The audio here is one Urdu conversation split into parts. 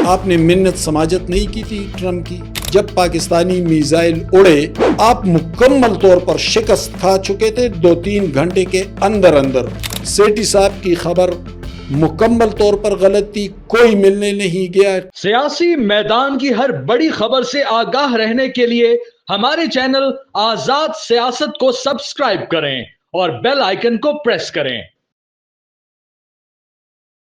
آپ نے منت سماجت نہیں کی تھی ٹرمپ کی؟ جب پاکستانی میزائل اڑے آپ مکمل طور پر شکست کھا چکے تھے 2-3 گھنٹے کے اندر اندر۔ سیٹھی صاحب کی خبر مکمل طور پر غلط تھی، کوئی ملنے نہیں گیا۔ سیاسی میدان کی ہر بڑی خبر سے آگاہ رہنے کے لیے ہمارے چینل آزاد سیاست کو سبسکرائب کریں اور بیل آئیکن کو پریس کریں۔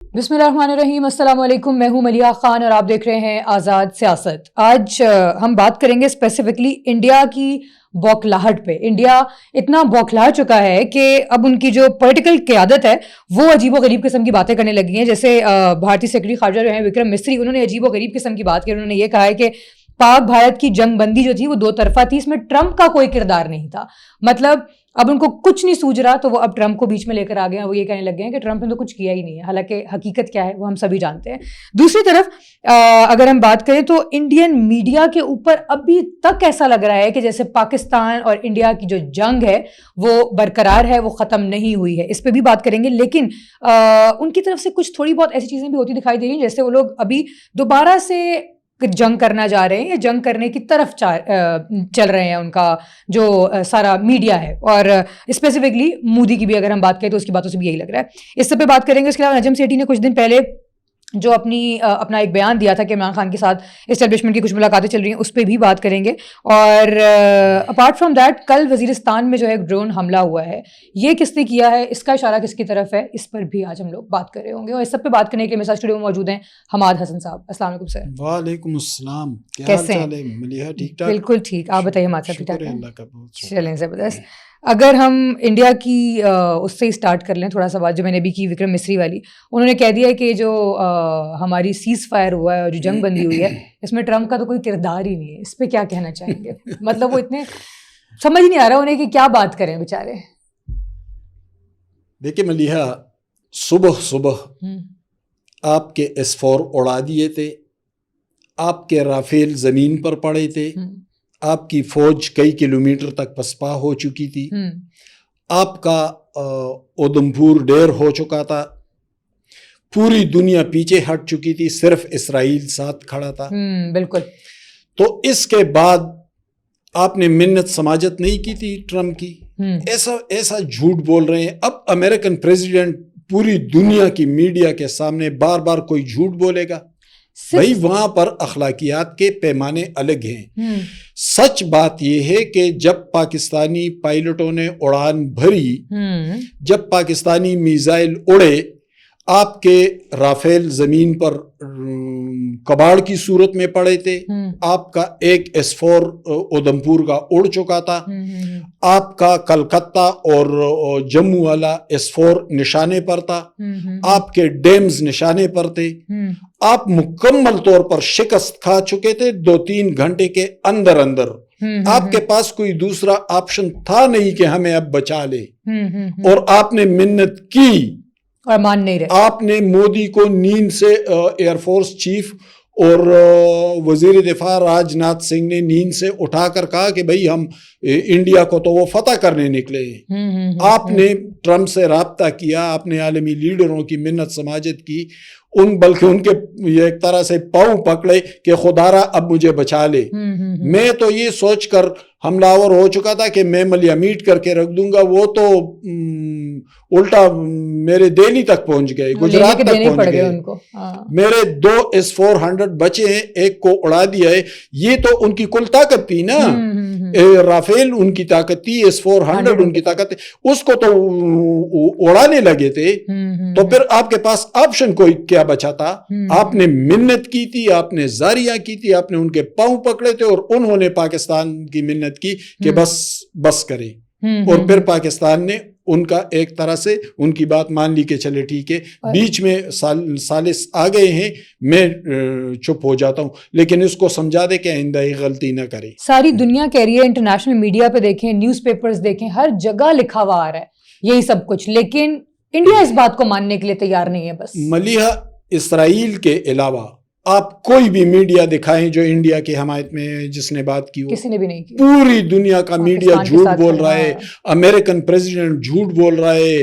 بسم اللہ الرحمن الرحیم، السلام علیکم، میں ہوں ملیحہ خان اور آپ دیکھ رہے ہیں آزاد سیاست۔ آج ہم بات کریں گے اسپیسیفکلی انڈیا کی بوکھلاہٹ پہ۔ انڈیا اتنا بوکھلا چکا ہے کہ اب ان کی جو پولیٹیکل قیادت ہے وہ عجیب و غریب قسم کی باتیں کرنے لگی ہیں۔ جیسے بھارتی سیکرٹری خارجہ جو ہیں وکرم مسری، انہوں نے عجیب و غریب قسم کی بات کی۔ انہوں نے یہ کہا ہے کہ پاک بھارت کی جنگ بندی جو تھی وہ 2 طرفہ تھی، اس میں ٹرمپ کا کوئی کردار نہیں تھا۔ مطلب اب ان کو کچھ نہیں سوج رہا تو وہ اب ٹرمپ کو بیچ میں لے کر آ گئے ہیں۔ وہ یہ کہنے لگ گئے ہیں کہ ٹرمپ نے تو کچھ کیا ہی نہیں ہے، حالانکہ حقیقت کیا ہے وہ ہم سبھی جانتے ہیں۔ دوسری طرف اگر ہم بات کریں تو انڈین میڈیا کے اوپر ابھی تک ایسا لگ رہا ہے کہ جیسے پاکستان اور انڈیا کی جو جنگ ہے وہ برقرار ہے، وہ ختم نہیں ہوئی ہے۔ اس پہ بھی بات کریں گے، لیکن ان کی طرف سے کچھ تھوڑی بہت ایسی چیزیں بھی ہوتی دکھائی دے رہی ہیں جیسے وہ لوگ ابھی دوبارہ سے جنگ کرنا جا رہے ہیں یا جنگ کرنے کی طرف چل رہے ہیں۔ ان کا جو سارا میڈیا ہے، اور اسپیسیفکلی مودی کی بھی اگر ہم بات کریں تو اس کی باتوں سے بھی یہی لگ رہا ہے۔ اس سب پہ بات کریں گے۔ اس کے علاوہ نجم سیٹھی نے کچھ دن پہلے جو اپنا ایک بیان دیا تھا کہ عمران خان کے ساتھ اسٹیبلشمنٹ کی کچھ ملاقاتیں چل رہی ہیں، اس پہ بھی بات کریں گے۔ اور اپارٹ فرام دیٹ کل وزیرستان میں جو ہے ایک ڈرون حملہ ہوا ہے، یہ کس نے کیا ہے، اس کا اشارہ کس کی طرف ہے، اس پر بھی آج ہم لوگ بات کر رہے ہوں گے۔ اور اس سب پہ بات کرنے کے لیے میرے ساتھ اسٹوڈیو میں موجود ہیں حماد حسن صاحب۔ السلام علیکم سر۔ وعلیکم السلام، کیسے ہیں؟ ملیحہ ٹھیک ٹھاک؟ بالکل ٹھیک، آپ بتائیے حماد صاحب ٹھیک ٹھاک ہیں؟ اللہ کا بہت شکر۔ چلیں زبردست۔ اگر ہم انڈیا کی اس سے ہی اسٹارٹ کر لیں تھوڑا سا بات جو میں نے بھی کی وکرم مسری والی، انہوں نے کہہ دیا کہ جو ہماری سیز فائر ہوا ہے اور جو جنگ بندی ہوئی ہے اس میں ٹرمپ کا تو کوئی کردار ہی نہیں ہے۔ اس پہ کیا کہنا چاہیں گے؟ مطلب وہ اتنے سمجھ نہیں آ رہا انہیں کہ کیا بات کریں بیچارے۔ دیکھیں ملیحہ، صبح آپ کے S4 اڑا دیے تھے، آپ کے رافیل زمین پر پڑے تھے، آپ کی فوج کئی کلومیٹر تک پسپا ہو چکی تھی، آپ کا اودھمپور ڈیر ہو چکا تھا، پوری دنیا پیچھے ہٹ چکی تھی، صرف اسرائیل ساتھ کھڑا تھا۔ بالکل۔ تو اس کے بعد آپ نے منت سماجت نہیں کی تھی ٹرمپ کی؟ ایسا جھوٹ بول رہے ہیں۔ اب امریکن پریزیڈنٹ پوری دنیا کی میڈیا کے سامنے بار بار کوئی جھوٹ بولے گا؟ بھائی وہاں پر اخلاقیات کے پیمانے الگ ہیں۔ سچ بات یہ ہے کہ جب پاکستانی پائلٹوں نے اڑان بھری، جب پاکستانی میزائل اڑے، آپ کے رافیل زمین پر کباڑ کی صورت میں پڑے تھے، آپ کا ایک S4 اودھمپور کا اڑ چکا تھا، آپ کا کلکتہ اور جموں والا S4 نشانے پر تھا، آپ کے ڈیمز نشانے پر تھے، آپ مکمل طور پر شکست کھا چکے تھے 2-3 گھنٹے کے اندر اندر۔ آپ کے پاس کوئی دوسرا آپشن تھا نہیں کہ ہمیں اب بچا لے، اور آپ نے منت کی اور مان نہیں رہے۔ آپ نے مودی کو نیند سے، ایئر فورس چیف اور وزیر دفاع راج ناتھ سنگھ نے نیند سے اٹھا کر کہا کہ بھئی ہم انڈیا کو تو وہ فتح کرنے نکلے ہیں۔ آپ نے ٹرمپ سے رابطہ کیا، آپ نے عالمی لیڈروں کی منت سماجت کی، بلکہ ان کے یہ ایک طرح سے پاؤں پکڑے کہ خدارا اب مجھے بچا لے۔ میں تو یہ سوچ کر حملہ آور ہو چکا تھا کہ میں ملیا میٹ کر کے رکھ دوں گا، وہ تو الٹا میرے دہلی تک پہنچ گئے، گجرات تک پہنچ گئے۔ میرے 2 S-400 بچے ہیں، ایک کو اڑا دیا ہے۔ یہ تو ان کی کل طاقت تھی نا، رافیل ان کی طاقت تھی، S-400 ان کی طاقت تھی، اس کو تو اڑانے لگے تھے۔ تو پھر آپ کے پاس آپشن کوئی کیا بچا تھا؟ آپ نے منت کی تھی، آپ نے زاریاں کی تھی، آپ نے ان کے پاؤں پکڑے تھے، اور انہوں نے پاکستان کی منت کی کہ بس کریں، اور پھر پاکستان نے ان کا ایک طرح سے ان کی بات مان لی کہ چلے ٹھیک ہے، بیچ میں سالس آ گئے ہیں، میں چپ ہو جاتا ہوں، لیکن اس کو سمجھا دے کہ آئندہ یہ غلطی نہ کرے۔ ساری دنیا کہہ رہی ہے، انٹرنیشنل میڈیا پہ دیکھیں، نیوز پیپرز دیکھیں، ہر جگہ لکھا ہوا آ رہا ہے یہی سب کچھ، لیکن انڈیا اس بات کو ماننے کے لیے تیار نہیں ہے۔ بس ملیحہ، اسرائیل کے علاوہ آپ کوئی بھی میڈیا دکھائیں جو انڈیا کی حمایت میں جس نے بات کی ہو، کسی نے بھی نہیں کی۔ پوری دنیا کا میڈیا جھوٹ بول رہا ہے، امریکن پریزیڈنٹ جھوٹ بول رہا ہے،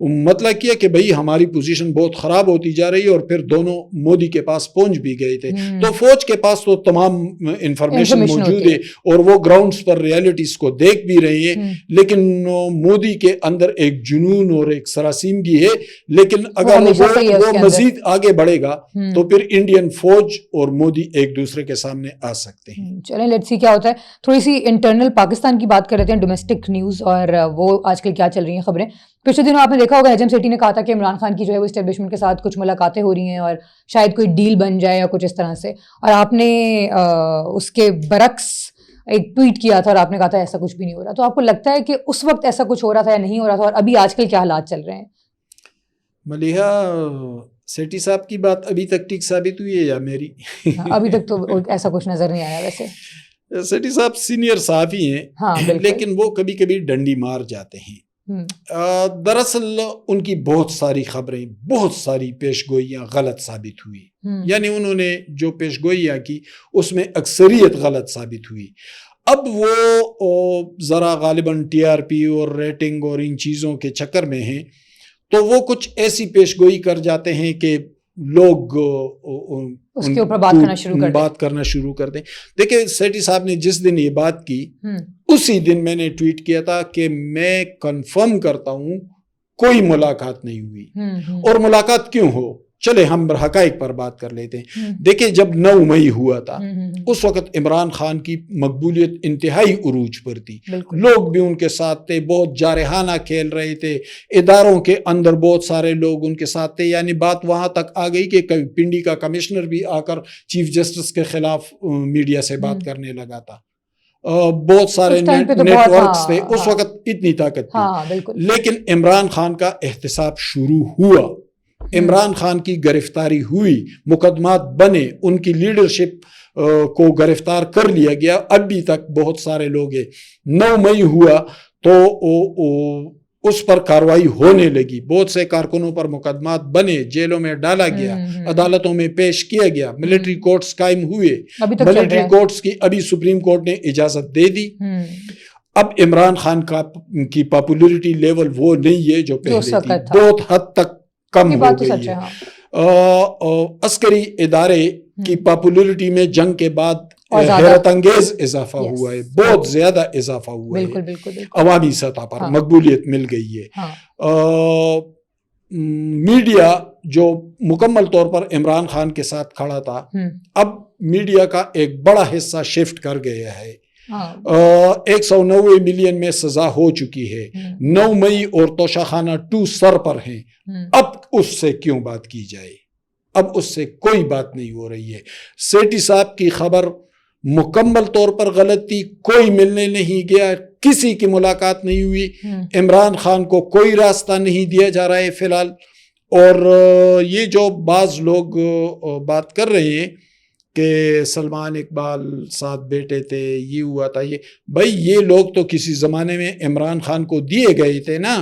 مطلب کیا کہ بھئی ہماری پوزیشن بہت خراب ہوتی جا رہی ہے, اور پھر دونوں مودی کے پاس پہنچ بھی گئے تھے. تو فوج کے پاس تو تمام انفارمیشن موجود ہے اور وہ گراؤنڈز پر ریالٹیز کو دیکھ بھی رہے ہیں, لیکن مودی کے اندر ایک جنون اور ایک سراسیمگی ہے. لیکن اگر وہ مزید آگے بڑھے گا تو پھر انڈین فوج اور مودی ایک دوسرے کے سامنے آ سکتے ہیں. چلیں لیٹس سی کیا ہوتا ہے. تھوڑی سی انٹرنل پاکستان کی بات کر رہے ہیں, ڈومیسٹک نیوز, اور وہ آج کل کیا چل رہی ہیں خبریں. پچھلے دنوں آپ نے دیکھا ہوگا ایجم سیٹھی نے کہا تھا کہ عمران خان کی جو ہے وہ اسٹیبلشمنٹ کے ساتھ کچھ ملاقاتیں ہو رہی ہیں اور شاید کوئی ڈیل بن جائے یا کچھ اس طرح سے, اور آپ نے اس کے برعکس ایک ٹویٹ کیا تھا اور آپ نے کہا تھا ایسا کچھ بھی نہیں ہو رہا. تو آپ کو لگتا ہے کہ اس وقت ایسا کچھ ہو رہا تھا یا نہیں ہو رہا تھا, اور ابھی آج کل کیا حالات چل رہے ہیں؟ ملیحہ, سیٹھی صاحب کی بات ابھی تک ٹھیک ثابت ہوئی ہے یا میری؟ ابھی تک تو ایسا کچھ نظر نہیں آیا. ویسے سیٹھی صاحب سینئر صحافی ہیں, لیکن وہ کبھی کبھی ڈنڈی مار جاتے ہیں. دراصل ان کی بہت ساری خبریں, بہت ساری پیش گوئیاں غلط ثابت ہوئی. یعنی انہوں نے جو پیش گوئیاں کی اس میں اکثریت غلط ثابت ہوئی. اب وہ ذرا غالباً ٹی آر پی اور ریٹنگ اور ان چیزوں کے چکر میں ہیں, تو وہ کچھ ایسی پیش گوئی کر جاتے ہیں کہ لوگ اس کے اوپر بات کرنا شروع کر دیں. دیکھیں, سیٹھی صاحب نے جس دن یہ بات کی اسی دن میں نے ٹویٹ کیا تھا کہ میں کنفرم کرتا ہوں کوئی ملاقات نہیں ہوئی. اور ملاقات کیوں ہو, چلے ہم حقائق پر بات کر لیتے ہیں. دیکھیں, جب 9 مئی ہوا تھا اس وقت عمران خان کی مقبولیت انتہائی عروج پر تھی. لوگ بھی ان کے ساتھ تھے, بہت جارحانہ کھیل رہے تھے, اداروں کے اندر بہت سارے لوگ ان کے ساتھ تھے. یعنی بات وہاں تک آ گئی کہ پنڈی کا کمشنر بھی آ کر چیف جسٹس کے خلاف میڈیا سے بات کرنے لگا تھا. بہت سارے نیٹ ورکس تھے اس وقت, اتنی طاقت تھی. لیکن عمران خان کا احتساب شروع ہوا, عمران خان کی گرفتاری ہوئی, مقدمات بنے, ان کی لیڈرشپ کو گرفتار کر لیا گیا. ابھی تک بہت سارے لوگ ہیں. 9 مئی ہوا تو اس پر کاروائی ہونے لگی, بہت سے کارکنوں پر مقدمات بنے, جیلوں میں ڈالا گیا, عدالتوں میں پیش کیا گیا, ملٹری کورٹس قائم ہوئے. ملٹری کورٹس کی ابھی سپریم کورٹ نے اجازت دے دی. اب عمران خان کی پاپولیرٹی لیول وہ نہیں ہے جو پہلے تھی, بہت حد تک کم ہو گئی ہے. عسکری ادارے کی پاپولیرٹی میں جنگ کے بعد حیرت انگیز اضافہ ہوا ہے, بہت زیادہ اضافہ ہوا ہے. عوامی سطح پر مقبولیت مل گئی ہے. میڈیا جو مکمل طور پر عمران خان کے ساتھ کھڑا تھا, اب میڈیا کا ایک بڑا حصہ شفٹ کر گیا ہے. 190 ملین میں سزا ہو چکی ہے. 9 مئی اور توشہ خانہ 2 سر پر ہیں. اب اس سے کیوں بات کی جائے؟ اب اس سے کوئی بات نہیں ہو رہی ہے. سیٹھی صاحب کی خبر مکمل طور پر غلط تھی, کوئی ملنے نہیں گیا, کسی کی ملاقات نہیں ہوئی, عمران خان کو کوئی راستہ نہیں دیا جا رہا ہے فی الحال. اور یہ جو بعض لوگ بات کر رہے ہیں کہ سلمان اقبال ساتھ بیٹے تھے, یہ ہوا تھا, یہ بھائی یہ لوگ تو کسی زمانے میں عمران خان کو دیے گئے تھے نا,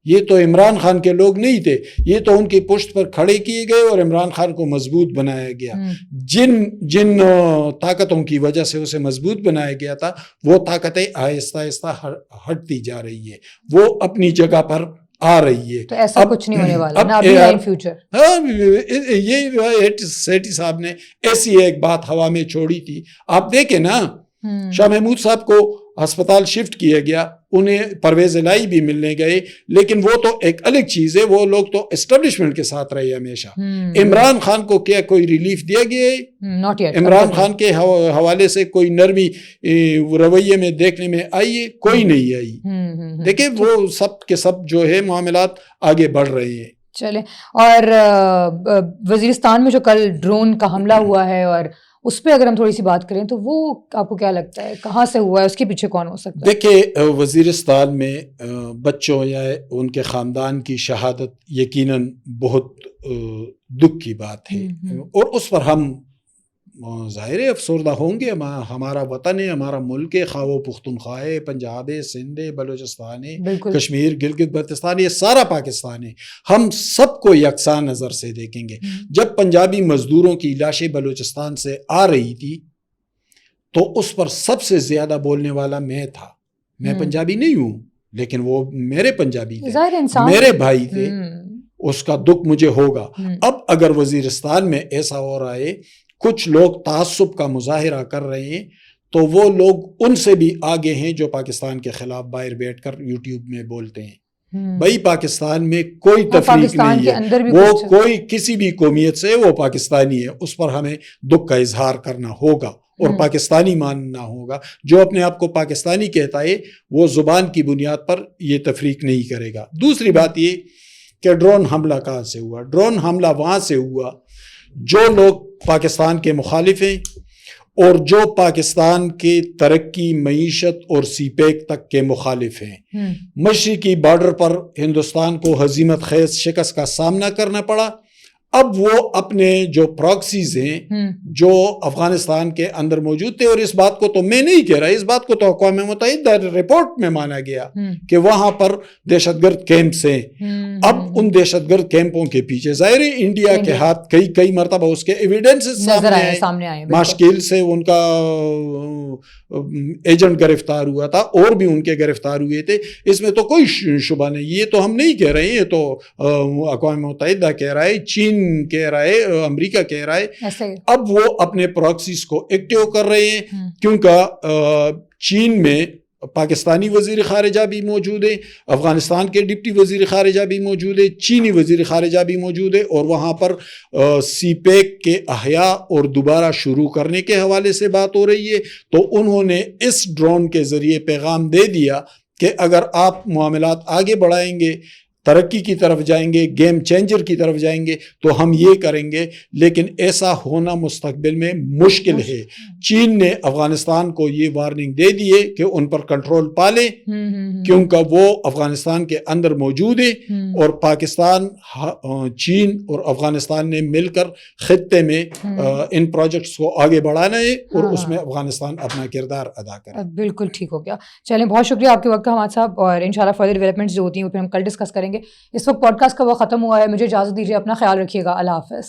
یہ تو عمران خان کے لوگ نہیں تھے, یہ تو ان کی پشت پر کھڑے کیے گئے اور عمران خان کو مضبوط بنایا گیا. جن طاقتوں کی وجہ سے اسے مضبوط بنایا گیا تھا وہ طاقتیں آہستہ آہستہ ہٹتی جا رہی ہے, وہ اپنی جگہ پر آ رہی ہے. تو ایسا کچھ نہیں ہونے والا نا ابھی ان فیوچر. یہ سیٹھی صاحب نے ایسی ایک بات ہوا میں چھوڑی تھی. آپ دیکھیں نا, شاہ محمود صاحب کو ہسپتال شفٹ کیا گیا, انہیں پرویز الہی بھی ملنے گئے, لیکن وہ تو ایک الگ چیز ہے, وہ لوگ تو اسٹیبلشمنٹ کے ساتھ رہے ہمیشہ. عمران خان کو کیا کوئی ریلیف دیا گیا ہے؟ عمران خان کے حوالے سے کوئی نرمی رویے میں دیکھنے میں آئی ہے؟ کوئی نہیں آئی. دیکھیں وہ سب کے سب جو ہے معاملات آگے بڑھ رہے ہیں. چلیں, اور وزیرستان میں جو کل ڈرون کا حملہ ہوا ہے, اور اس پہ اگر ہم تھوڑی سی بات کریں تو وہ آپ کو کیا لگتا ہے کہاں سے ہوا ہے, اس کے پیچھے کون ہو سکتا ہے؟ دیکھیں, وزیرستان میں بچوں یا ان کے خاندان کی شہادت یقیناً بہت دکھ کی بات ہے, اور اس پر ہم ظاہر افسردہ ہوں گے. ہمارا وطن ہے, ہمارا ملک ہے, خواہ وہ پختونخوا ہے, پنجاب ہے, سندھ ہے, بلوچستان ہے, کشمیر, گلگت بلتستان, یہ سارا پاکستان ہے. ہم سب کو یکساں نظر سے دیکھیں گے. جب پنجابی مزدوروں کی لاشیں بلوچستان سے آ رہی تھی تو اس پر سب سے زیادہ بولنے والا میں تھا. میں پنجابی نہیں ہوں, لیکن وہ میرے پنجابی تھے, ظاہر انسان میرے بھائی تھے, اس کا دکھ مجھے ہوگا. اب اگر وزیرستان میں ایسا ہو رہا ہے, کچھ لوگ تعصب کا مظاہرہ کر رہے ہیں, تو وہ لوگ ان سے بھی آگے ہیں جو پاکستان کے خلاف باہر بیٹھ کر یوٹیوب میں بولتے ہیں. بھائی پاکستان میں کوئی تفریق نہیں ہے, وہ کوئی کسی بھی قومیت سے, وہ پاکستانی ہے, اس پر ہمیں دکھ کا اظہار کرنا ہوگا اور پاکستانی ماننا ہوگا. جو اپنے آپ کو پاکستانی کہتا ہے وہ زبان کی بنیاد پر یہ تفریق نہیں کرے گا. دوسری بات یہ کہ ڈرون حملہ کہاں سے ہوا؟ ڈرون حملہ وہاں سے ہوا جو لوگ پاکستان کے مخالف ہیں اور جو پاکستان کے ترقی, معیشت اور سی پیک تک کے مخالف ہیں. مشرقی بارڈر پر ہندوستان کو ہزیمت خیز شکست کا سامنا کرنا پڑا. اب وہ اپنے جو پراکسیز ہیں جو افغانستان کے اندر موجود تھے, اور اس بات کو تو میں نہیں کہہ رہا, اس بات کو تو اقوام متحدہ رپورٹ میں مانا گیا کہ وہاں پر دہشت گرد کیمپس ہیں. اب ان دہشت گرد کیمپوں کے پیچھے ظاہر ہے انڈیا کے ہاتھ کئی مرتبہ اس کے ایویڈنس سامنے آئے. ماشکیل سے ان کا ایجنٹ گرفتار ہوا تھا, اور بھی ان کے گرفتار ہوئے تھے, اس میں تو کوئی شبہ نہیں. یہ تو ہم نہیں کہہ رہے ہیں, یہ تو اقوام متحدہ کہہ رہا ہے, چین کہہ رہا ہے, امریکہ کہہ رہا ہے. اب وہ اپنے پراکسیز کو ایکٹیو کر رہے ہیں, کیونکہ چین میں پاکستانی وزیر خارجہ بھی موجود ہے, افغانستان کے ڈپٹی وزیر خارجہ بھی موجود ہے, چینی وزیر خارجہ بھی موجود ہے, اور وہاں پر سی پیک کے احیاء اور دوبارہ شروع کرنے کے حوالے سے بات ہو رہی ہے. تو انہوں نے اس ڈرون کے ذریعے پیغام دے دیا کہ اگر آپ معاملات آگے بڑھائیں گے, ترقی کی طرف جائیں گے, گیم چینجر کی طرف جائیں گے, تو ہم یہ کریں گے. لیکن ایسا ہونا مستقبل میں مشکل ہے. چین نے افغانستان کو یہ وارننگ دے دی ہے کہ ان پر کنٹرول پالیں, کیونکہ وہ افغانستان کے اندر موجود ہے, اور پاکستان, چین اور افغانستان نے مل کر خطے میں ان پروجیکٹس کو آگے بڑھانا ہے, اور اس میں افغانستان اپنا کردار ادا کرے. بالکل ٹھیک ہو گیا. چلیں, بہت شکریہ آپ کے وقت کا حماد صاحب, اور انشاءاللہ فردر ڈیولپمنٹس جو ہوتی ہیں وہ پھر ہم کل ڈسکس کریں گے. اس وقت پوڈ کاسٹ کا وقت ختم ہوا ہے, مجھے اجازت دیجیے, اپنا خیال رکھیے گا, اللہ حافظ.